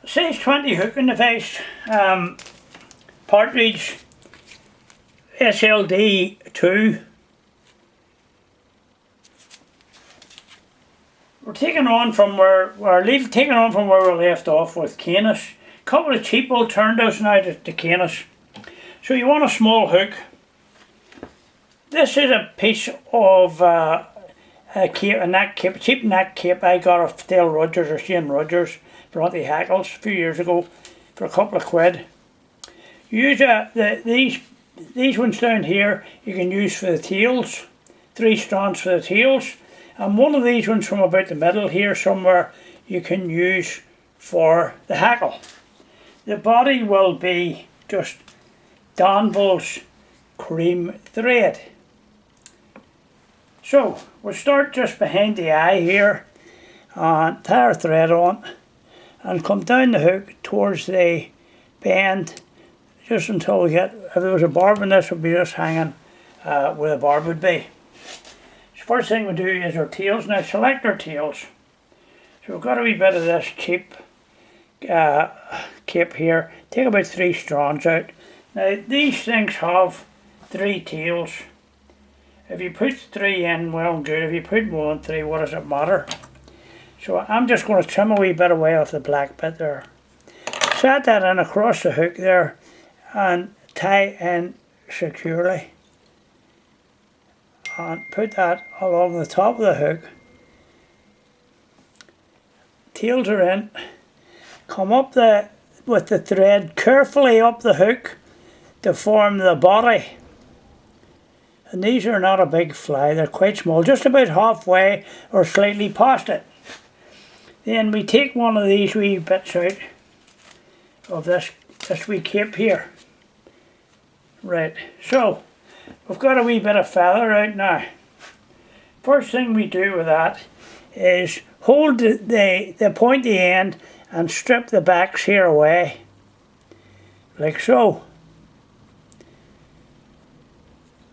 Size 20 hooking device, Partridge SLD 2. We're taking on from where we left off with caenis. A couple of cheap alternatives now to caenis. So you want a small hook. This is a piece of a cheap neck cape I got off Dale Rogers or Shane Rogers for anti-hackles a few years ago for a couple of quid. Use these ones down here you can use for the tails, 3 strands for the tails, and one of these ones from about the middle here somewhere you can use for the hackle. The body will be just Danville's cream thread. So we'll start just behind the eye here and tie our thread on and come down the hook towards the bend just until we get, if there was a barb in this, would be just hanging where the barb would be. So first thing we do is our tails. Now select our tails. So we've got a wee bit of this cheap cape here. Take about 3 strands out. Now these things have 3 tails. If you put 3 in, well and good. If you put more than 3, what does it matter? So I'm just going to trim a wee bit away off the black bit there. Set that in across the hook there and tie in securely. And put that along the top of the hook. Tails are in. Come up with the thread carefully up the hook to form the body. And these are not a big fly, they're quite small, just about halfway or slightly past it. Then we take one of these wee bits out of this wee cape here. Right, so we've got a wee bit of feather out now. First thing we do with that is hold the pointy end and strip the backs here away, like so.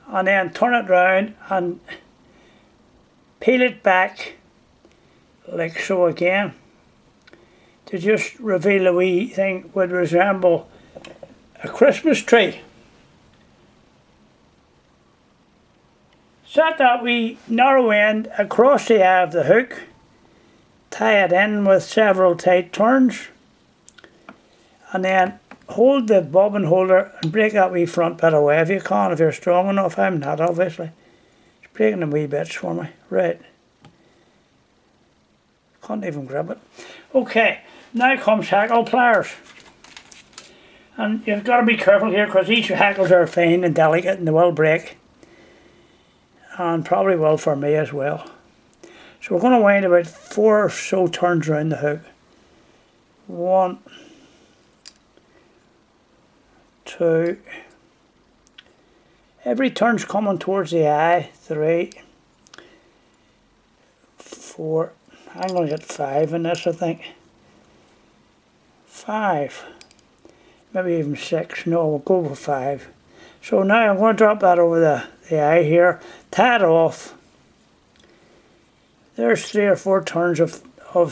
And then turn it round and peel it back like so again to just reveal a wee thing would resemble a Christmas tree. Set that wee narrow end across the eye of the hook, tie it in with several tight turns, and then hold the bobbin holder and break that wee front bit away if you can, if you're strong enough. I'm not, obviously. It's breaking them wee bits for me. Right. Can't even grab it. Okay, now comes hackle pliers. And you've got to be careful here because these hackles are fine and delicate and they will break. And probably will for me as well. So we're going to wind about 4 or so turns around the hook. 1, 2. Every turn's coming towards the eye. 3, 4. I'm going to get 5 in this, I think. 5. Maybe even 6. No, we'll go for 5. So now I'm going to drop that over the eye here. Tie it off. There's 3 or 4 turns of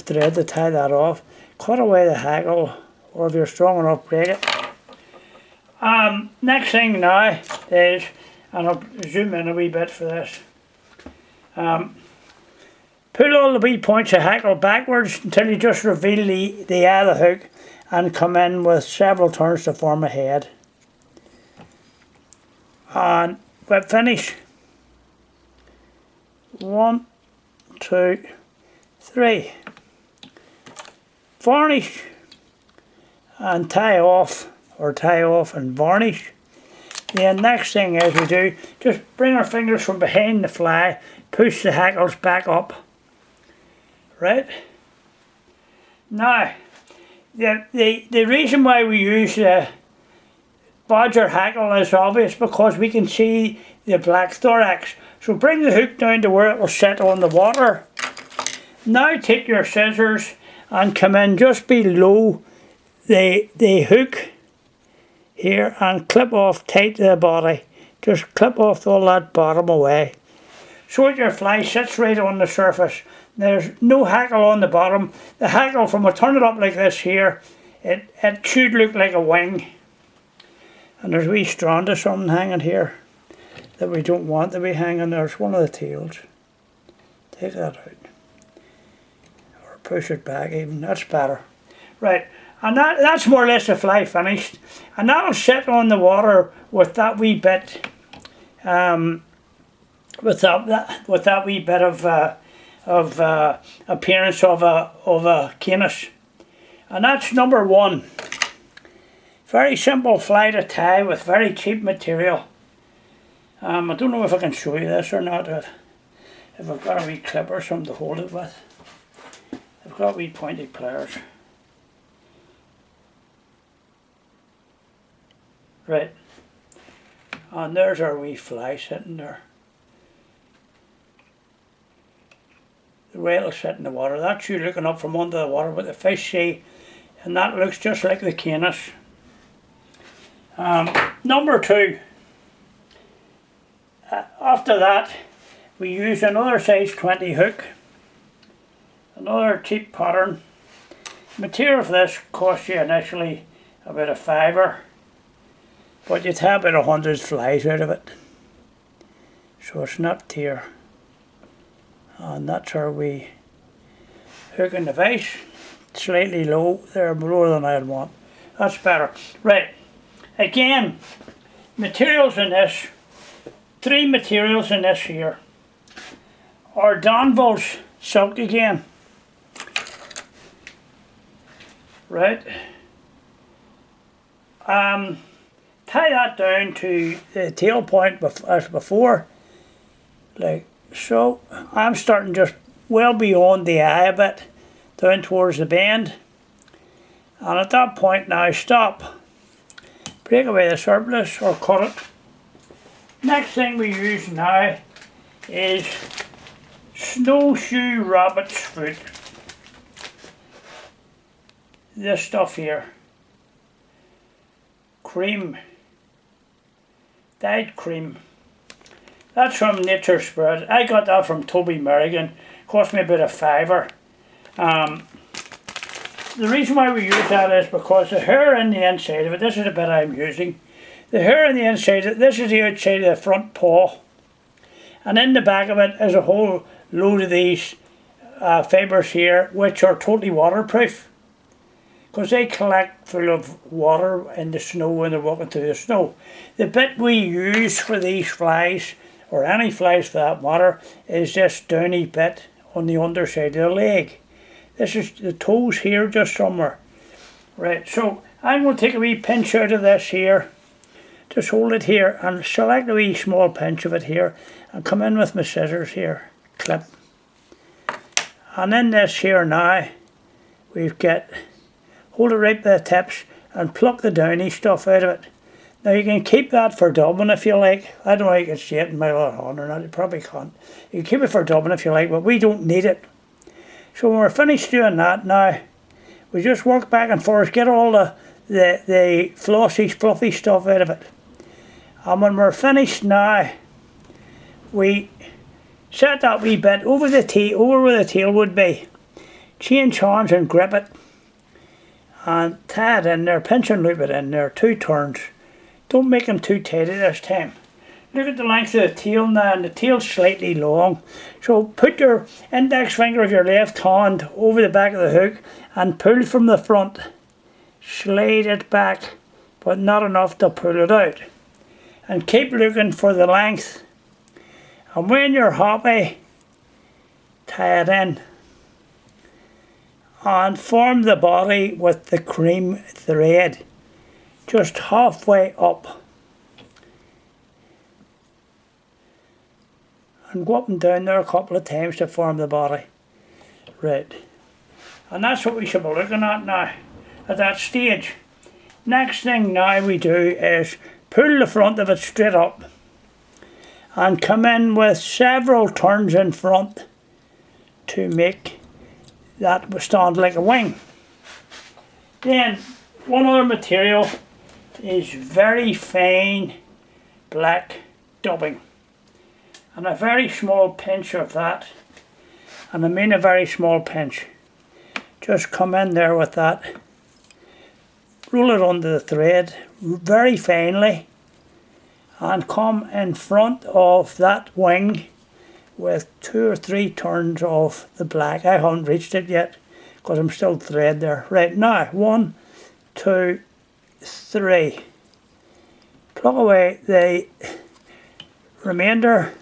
thread to tie that off. Cut away the hackle, or if you're strong enough, break it. Next thing now is, and I'll zoom in a wee bit for this. Pull all the wee points of hackle backwards until you just reveal the eye of the hook and come in with several turns to form a head. And we'll finish. 1, 2, 3. Varnish and tie off, or tie off and varnish. The next thing is we do, just bring our fingers from behind the fly, push the hackles back up. Right? Now, the reason why we use the bodger hackle is obvious because we can see the black thorax. So bring the hook down to where it will sit on the water. Now take your scissors and come in just below the hook here and clip off tight to the body. Just clip off all that bottom away so that your fly sits right on the surface. There's no hackle on the bottom. The hackle, from I turn it up like this here, it should look like a wing. And there's a wee strand of something hanging here that we don't want to be hanging. There's one of the tails. Take that out. Or push it back even, that's better. Right, and that's more or less the fly finished. And that'll sit on the water with that wee bit, with that wee bit of appearance of a caenis. And that's number one. Very simple fly to tie with very cheap material. I don't know if I can show you this or not. If I've got a wee clip or something to hold it with. I've got wee pointy pliers. Right. And there's our wee fly sitting there. The whale will sit in the water. That's you looking up from under the water with the fish see. And that looks just like the caenis. Number two, after that we use another size 20 hook, another cheap pattern. Material for this costs you initially about £5, but you'd have about 100 flies out of it, so it's not dear. And that's our wee hook and device, slightly low, they're lower than I'd want, that's better. Right. Again, materials in this, 3 materials in this here, are Danville's silk again. Right. Tie that down to the tail point as before, like so. I'm starting just well beyond the eye a bit, down towards the bend, and at that point now stop. Break away the surplus or cut it. Next thing we use now is snowshoe rabbit's foot. This stuff here. Cream. Dyed cream. That's from Nature's Spirit. I got that from Toby Merrigan. Cost me about £5. The reason why we use that is because the hair in the inside of it, this is the bit I'm using, the hair in the inside, this is the outside of the front paw, and in the back of it is a whole load of these fibres here, which are totally waterproof, because they collect full of water in the snow when they're walking through the snow. The bit we use for these flies, or any flies for that matter, is this downy bit on the underside of the leg. This is the toes here, just somewhere. Right, so I'm going to take a wee pinch out of this here. Just hold it here and select a wee small pinch of it here and come in with my scissors here. Clip. And in this here now, we've got, hold it right by the tips and pluck the downy stuff out of it. Now you can keep that for dubbing if you like. I don't know if you can see it in my other hand or not, you probably can't. You can keep it for dubbing if you like, but we don't need it. So when we're finished doing that now, we just work back and forth, get all the flossy, fluffy stuff out of it. And when we're finished now, we set that wee bit over the tail, over where the tail would be. Change hands and grip it. And tie it in there, pinch and loop it in there, 2 turns. Don't make them too tight at this time. Look at the length of the tail now, and the tail's slightly long. So put your index finger of your left hand over the back of the hook and pull from the front. Slide it back, but not enough to pull it out. And keep looking for the length. And when you're happy, tie it in. And form the body with the cream thread, just halfway up. And go up and down there a couple of times to form the body. Right. And that's what we should be looking at now, at that stage. Next thing now we do is pull the front of it straight up and come in with several turns in front to make that stand like a wing. Then one other material is very fine black dubbing. And a very small pinch of that, and I mean a very small pinch. Just come in there with that, roll it onto the thread very finely and come in front of that wing with 2 or 3 turns of the black. I haven't reached it yet because I'm still thread there. Right now, 1, 2, 3. Plug away the remainder,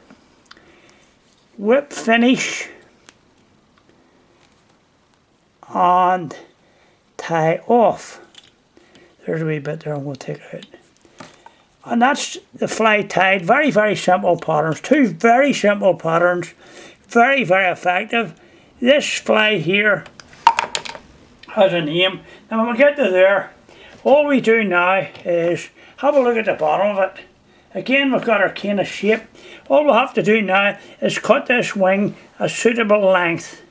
whip finish and tie off. There's a wee bit there I'm going to take out. And that's the fly tied. Very, very simple patterns. 2 very simple patterns. Very, very effective. This fly here has a name. Now when we get to there, all we do now is have a look at the bottom of it. Again, we've got our caenis shape. All we'll have to do now is cut this wing a suitable length.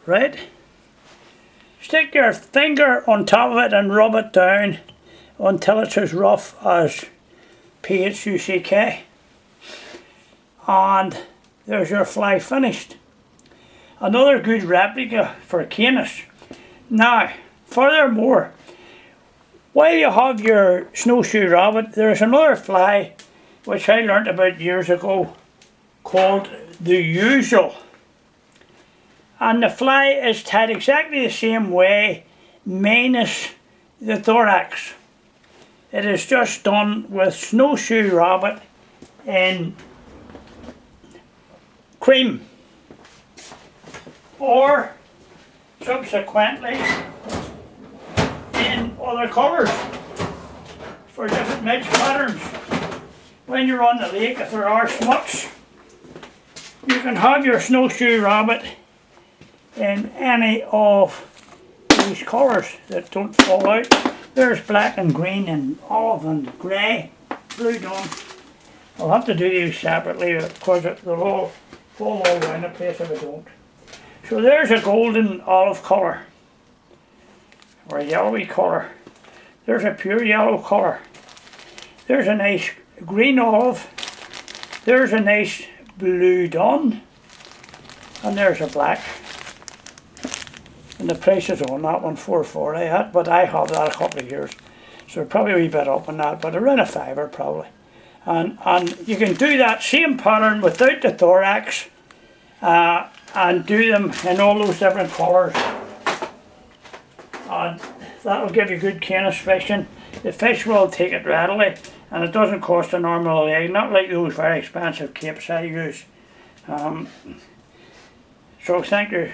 Right? Stick your finger on top of it and rub it down until it's as rough as PHUCK. And there's your fly finished. Another good replica for caenis. Now, furthermore, while you have your snowshoe rabbit, there's another fly which I learnt about years ago called the usual. And the fly is tied exactly the same way minus the thorax. It is just done with snowshoe rabbit in cream, or subsequently in other colours for different mix patterns. When you're on the lake, if there are smuts, you can have your snowshoe rabbit in any of these colours that don't fall out. There's black and green and olive and grey, blue done. I'll have to do these separately because they'll all fall all around the place if I don't. So there's a golden olive colour, or a yellowy colour. There's a pure yellow colour. There's a nice green olive. There's a nice blue dun. And there's a black. And the price is on that one, $4.40, but I have that a couple of years. So probably a wee bit up on that, but around a $5 probably. And you can do that same pattern without the thorax and do them in all those different colours. And that'll give you good caenis fishing. The fish will take it readily, and it doesn't cost a normal leg, not like those very expensive capes I use. So thank you